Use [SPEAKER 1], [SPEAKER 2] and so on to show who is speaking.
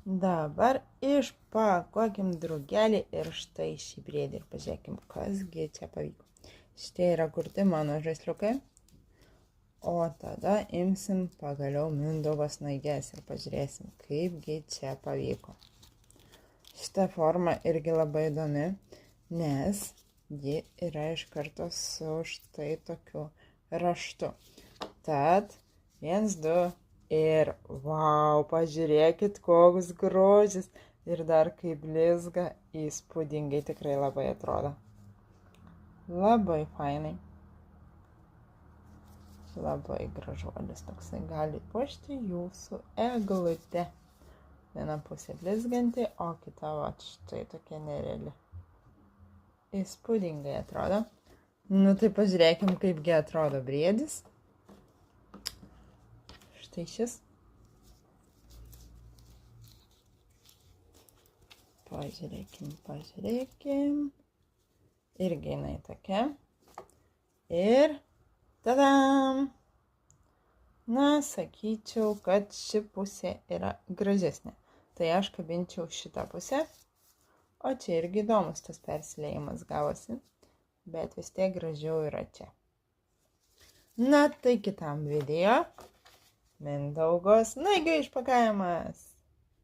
[SPEAKER 1] Dabar išpakuokim drugelį ir štai šį briedį ir pažiūrėkim, kasgi čia pavyko. Šitie yra kurti mano žaisliukai. O tada imsim pagaliau Mindaugo snaiges ir pažiūrėsim, kaipgi čia pavyko. Šita forma irgi labai įdomi, nes ji yra iš karto su štai tokiu raštu. Tad 1, 2 ir vau, pažiūrėkit, koks grožis. Ir dar kaip blizga, įspūdingai tikrai labai atrodo. Labai fainai. Labai gražuolis toksai gali puošti jūsų eglutę. Viena pusė blizganti, o kita va štai tokia nereali. Įspūdingai atrodo. Nu tai pažiūrėkim, kaipgi atrodo briedis. Štai šis. Pažiūrėkim. Irgi jinai tokia. Ir tadam! Na, sakyčiau, kad ši pusė yra gražesnė. Tai aš kabinčiau šitą pusę. O čia irgi įdomus tas persiliejimas gavosi. Bet vis tiek gražiau yra čia. Na, tai kitam video. Mindaugo snaigių išpakavimas.